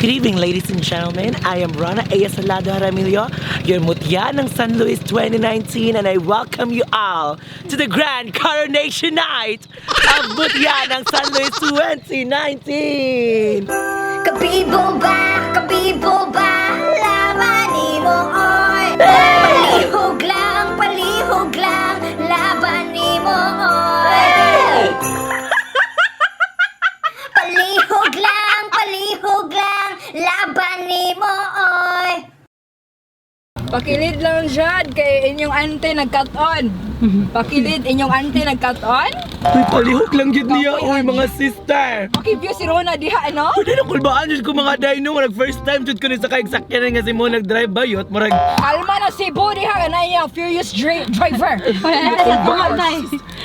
Good evening, ladies and gentlemen. I am Rona A. Salado Jaramillo, your mutya ng San Luis 2019, and I welcome you all to the grand coronation night of mutya ng San Luis 2019. Kabibo ba, labanin mo, oy. Palihog lang, labanin mo, oy. Palihog lang, labanin mo, oy. Pakilid lang dyan kay inyong ante nag-cut-on. Pakilid inyong ante nag-cut-on. Uy, palihog lang yun niya, uy, mga sister. Pakiview si Rona diha, ano? Pwede na kulbaan yun ko mga dino. Marag first time jud ko ni sa kaegsakyan nga si mo nag-drive bayot. Marag Alma na si Bo diha, na yung furious driver.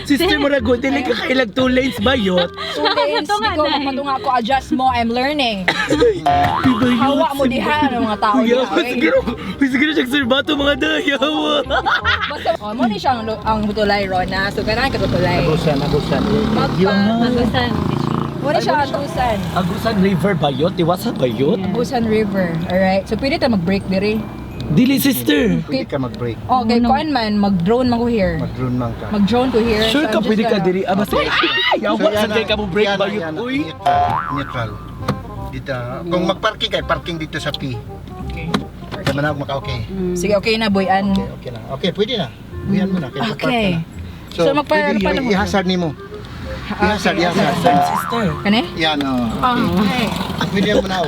sister marag dili ka kailag 2 lanes bayot. Hindi ko magpatunga ko, adjust mo, I'm learning. Bayot. Hawa mo diha ng mga tao Kuya, diha. siguro siya serbato mga dayaw. Basta, mo ni siyang ang hutulay, Rona. So, ganaan ka tutulay. Agusan. Agusan. Mo ni siya Agusan. Agusan River bayot, tiwasan bayot. Agusan River. Alright. So, pwede tayo mag-break diri. Dili sister. Pwede ka mag-break. Okay, kuan man, mag-drone man ko here. Mag-drone man ka. Mag-drone ko here. Sure ka So, I'm pwede just ka gonna- diri. Aba sa yawa sa kay ka mo break yan na, bayot. yan na. Uy. Neutral. Dito. Kung mag-parking ka, parking dito sa P. Okay. Tama na ako maka-okay. Sige, okay na, boyan. Okay na. Okay, pwede na. Buyan mo na. Kaya Mm. Okay. So, So, magpa- pwede paano mo? i-hazard ni mo. I-hazard. Sister. Kani? Yan o. Okay. Pwede mo na.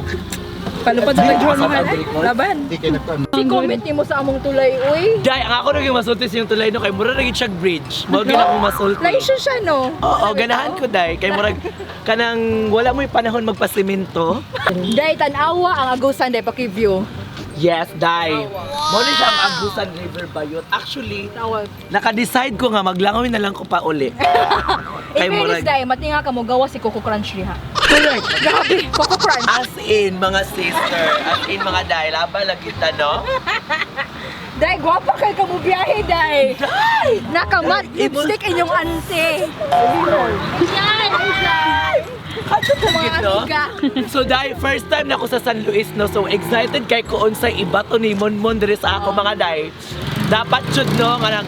Palupad sa drone mo Sa- Laban. Hindi kayo nagkuhan. Si comment ni mo sa among tulay, uy. Dai, ang ako naging masultis yung tulay no kay mura naging siya bridge. Mo gina ko masulti. Laisyo siya, no? Oo, ganahan ko dai kay murag kanang wala mo yung panahon magpasimento. Day, tanawa ang Agusan, day, pakiview. Yes, dai. Mo ni siya ang Agusan River bayot. Actually, Tawag. naka-decide ko nga maglangawin na lang ko pa uli. In fairness, day, matinga ka mo gawa si Coco Crunch diha. Correct. Grabe, Coco Crunch. As in, mga sister, as in mga dai, laban lang kita, no? Day, gwapa kay ka mo biyahe, day. Nakamat lipstick inyong ante. Cute, no? Amiga. So dai, first time na ako sa San Luis, no? So excited kay ko unsay iba to ni Monmon diri sa ako mga dai. Dapat jud no nga nang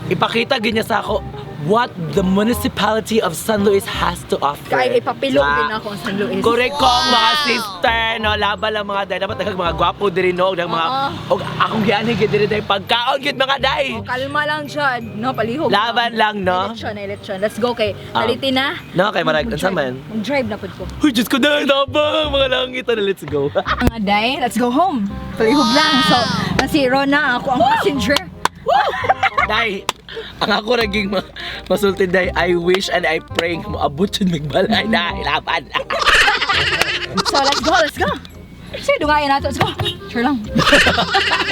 ipakita gid niya sa ako what the municipality of San Luis has to offer. Kaya ipapilog Yeah. din ako sa Luis. Correct ko mga sister, no? Laban lang mga day. Dapat nagkag mga gwapo diri no, og mga og akong giani gid diri day pagkaon gid mga day. Oh, kalma lang dyan. No, palihog. Laban lang, no? Election. Let's go kay Taliti na. No, kay marag unsa man. Mag-drive na po ko. Uy, Diyos ko na, tabang mga langit na, let's go. Mga day, let's go home. Palihog lang. So, ang si Rona, ako ang passenger. Day, ang ako naging masulti day, I wish and I pray mo abot yun magbalay na ilaban. So, let's go. Sige, dungayan natin. Let's go. Sure lang.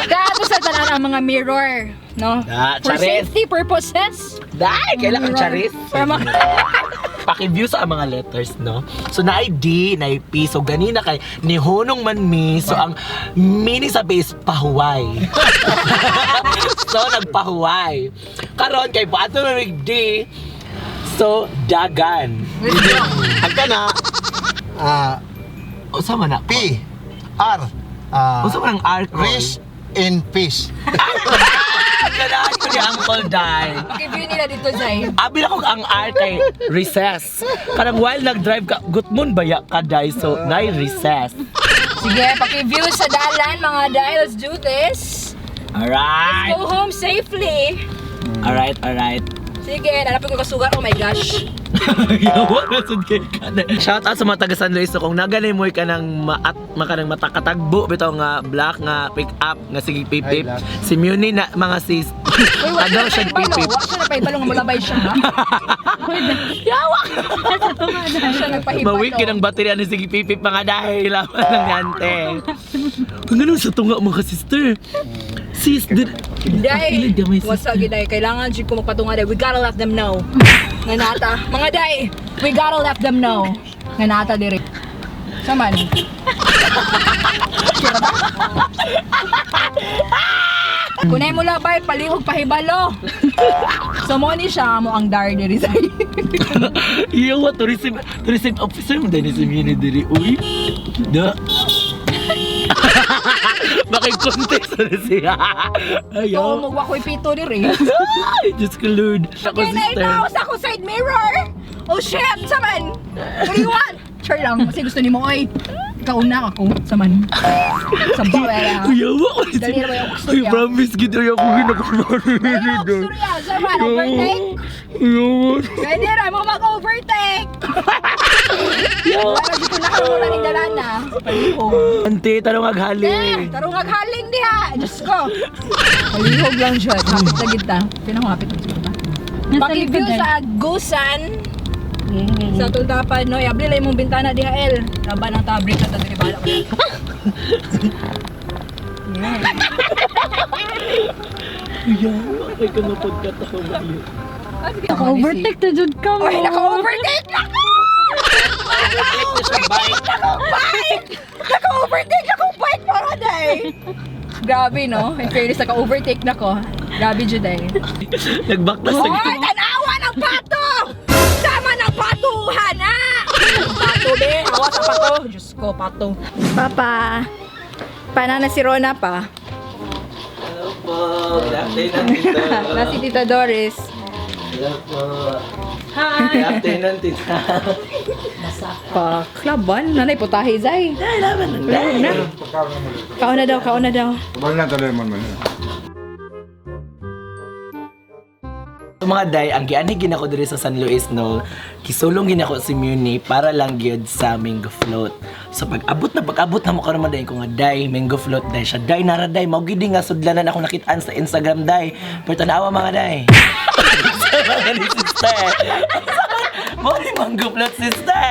Dato sa tanan ang mga mirror. No? For charis. safety purposes. Day, kailangan charis. Para mga... Paki-view sa mga letters, no? So, na-I D, na-I P. So, ganina kay ni Hunong man mi. So, ang meaning sa base, pahuway. So, nagpahuway. Karon kay Pato na D. So, dagan. Ang ka na, O, sama na? P, R, O, sama ng R ko? rest in peace. Ganahan ko ni Uncle Dai. Pakiview nila dito, Zay. Abi na kong ang art kay recess. Karang while nag-drive ka, gutmon baya ka, Dai. So, na recess. Sige, pakiview sa dalan, mga day. Let's do this. Alright. Go home safely. Alright. Sige, nanapin ko kasugar. Oh my gosh. Yawa na sud kay ka. Shout out sa mga taga San Luis. So, kung naganay mo ka ng makanang matakatagbo bitaw nga black nga pick up nga sige pipip. Ay, black. Si Muni na mga sis. Uy, wala Kadaw na siya pa yung pipip. Wala siya na pa yung balong mulabay siya, ha? Yawa. Wala siya nagpahibalo. Mawik yun ang baterya ni sige pipip mga dahil laban ng yante. Ang ganun sa tunga mga sister. Sis, Day, what's up, Day? Kailangan dyan ko magpatunga, Day. We gotta let them know. Nga nata. Mga Day, we gotta let them know. Nga nata, diri. Saman. Sure ba? Kunay mo labay, palihog pahibalo. So mo ni siya mo ang dar diri sa Iya, tourism officer mo din si Muni diri. Uy. Da. Bakit contest na siya? Oo, Ayaw. magwa ko'y pito ni Ray. Ay, Diyos ko, Lord. Ako, Kaya na sister. ikaw sa ako side mirror. Oh shit, saman. Kaliwan. Sure lang, kasi gusto ni mo, oy. Ikaw una ako, saman. Sa bawera. Ayaw ako. Dali na ba yung Ay, kusturya? promise kita. Ayaw ko ginagawa. Ayaw, kusturya. Saman, overtake. Ayaw. Pwede na mo mag-overtake. Para di ko nakamula ng dalana. Palihog. Ante, tanong aghali. Tarong aghaling diha. Diyos ko. Palihog lang siya. Hapit na kita. Pinahapit na kita. Pakiview sa Gusan. Sa tultapan, no? Iabli lang mong bintana diha, El. Laban ng tablet na tadiri bala ko. Ayaw. Ay, ka mapagkatawa. Naka-overtake na dyan ka mo. Ay, naka-overtake na ko! Naka-overtake na kong bike para day! Grabe, no? In fairness, naka-overtake na ko. Grabe, Juday. Nagbaktas na Hoy, tanawa ng pato! Sama ng patuhan, ha? Pato, be. Awa sa pato. Diyos ko, pato. Papa, paano na si Rona pa? Hello po. Good afternoon, tita. Na si Tita Doris. Hello po. Good afternoon, tita. Paklaban, nanay putahe, Zay. Ay, laban ng dahil. Kauna daw, kauna daw. Balik na talo man man. So mga day, ang gianhigin ako diri sa San Luis, no, kisulong gin ako si Muni para lang gyud sa mango float. So pag-abot na mo karon day ko nga day mango float day siya. Day nara day, mao gid nga sudlanan ako nakitaan sa Instagram day. Pero tanawa mga day. Sa mga ni sister. Mo ni mango float sister.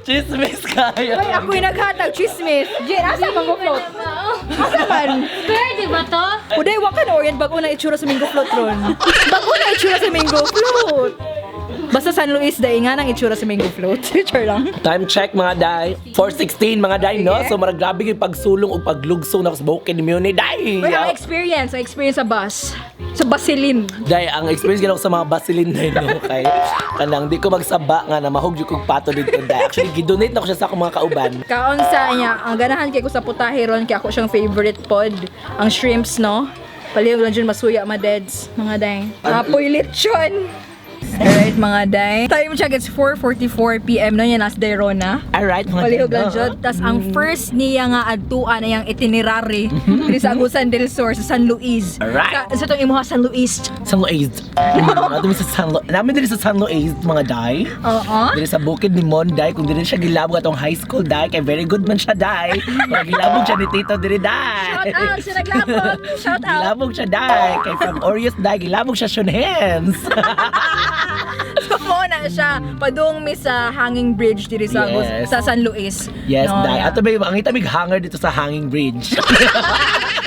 Chismis kayo. Ay, ako'y naghatag chismis. Jen, asa mango float? Asa man? Pwede ba to? Uday, waka na orient bago na itsura sa mango float ron. Bago na itsura sa mango float. Basta San Luis, day nga nang itsura sa mango float. Sure lang. Time check mga day. 4:16 mga day, no? Sige. So marag grabe yung pagsulong o paglugsong na ako sa buhok ni Muni day. Pero ang experience sa bus. Sa Basilin. Day, ang experience gano'n sa mga basilin na yun, no? Kay kanang di ko magsaba nga na mahog yung kong pato dito, day. Actually, gidonate na ko siya sa akong mga kauban. Kaon sa niya, ang ganahan kay ko sa putahe ron, kaya ako siyang favorite pod. Ang shrimps, no? Palihog lang dyan masuya, madeds. Mga day. Apoy lechon. Alright, mga day. Time check, it's 4:44 PM na yan, last day Rona. Alright, mga Palihog day, lang no? dyan. Tapos ang first niya nga adtuan na yung itinerary dito sa Agusan del Sur, sa San Luis. Alright. Sa itong imuha San Luis. San Luis. Namin diri sa San Luis, mga day. Oo. Diri sa bukid ni Monday, kung diri siya gilabog atong high school, day. Kay very good man siya, day. Kaya gilabog siya ni Tito diri, day. Shout out, siya naglapot. Shout out. Gilabog siya, day. Kay from Orios, day. Gilabog siya, Shunhens. So mo na siya padung mi sa hanging bridge diri sa Yes. sa San Luis. Yes, No, day. yeah. Ato ba yung ang itamig hanger dito sa hanging bridge?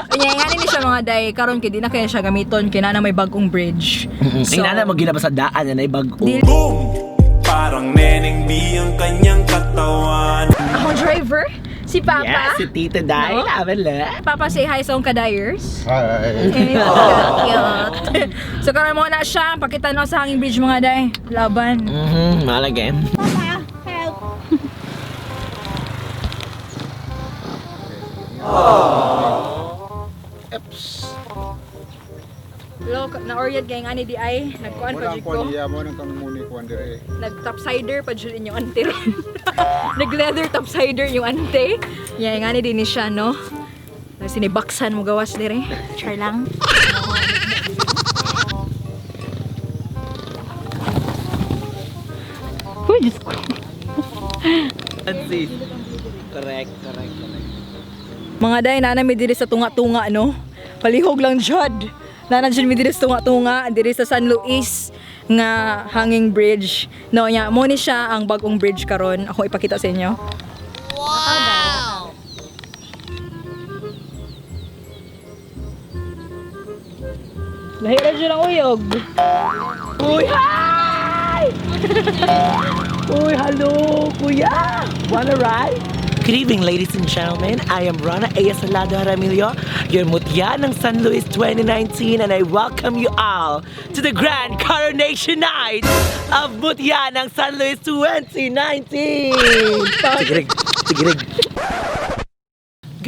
Kanya nga ni siya mga day karon kay di na kaya siya gamiton kina na may bagong bridge. So, Ina na magginaba sa daan yan ay bago. Di- Boom! Parang Neneng B ang kanyang katawan. Ako driver, si Papa. Yes, si Tito Day. No? Laban la. Papa say hi sa mga kadayers. Hi. Cute. So karon mo na siya pakita na sa hanging bridge mga day. Laban. Malagay. Lo na orient kay ngani di ay nagkuan pa jud ko. mo nang kang muni ko andere. Nag-topsider pa dyan yung ante ron. Nag-leather topsider yung ante. Yan, nga ni din siya, no? Sinibaksan mo gawas dire. Char lang. Uy, Diyos ko. Correct. Mga day, nanami diri sa tunga-tunga, no? Palihog lang dyan. Nanadyan mi diri sa tunga-tunga, diri sa San Luis nga hanging bridge. No, nya mo ni siya ang bagong bridge karon. Ako ipakita sa inyo. Lahira dyan ang uyog. Uy, hi! Uy, hello, kuya! Wanna ride? Good evening, ladies and gentlemen. I am Rona A. Salado Jaramillo, your mutya ng San Luis 2019, and I welcome you all to the Grand Coronation Night of Mutya ng San Luis 2019! Tigirig.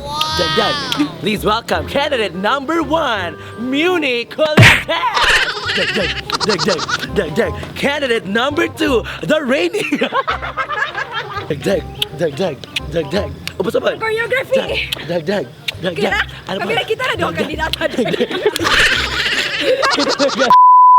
dag, dag. Please welcome candidate number 1, Muni Colette. Dag, dag, dag, dag, dag, dag. Candidate number 2, the Rainy. Dag, dag, dag, dag, dag, dag. Ubus naman. Choreography! Dag, dag, dag, dag. Kira, Ano kami pa? na kita na doon Dag, dag. kandidata.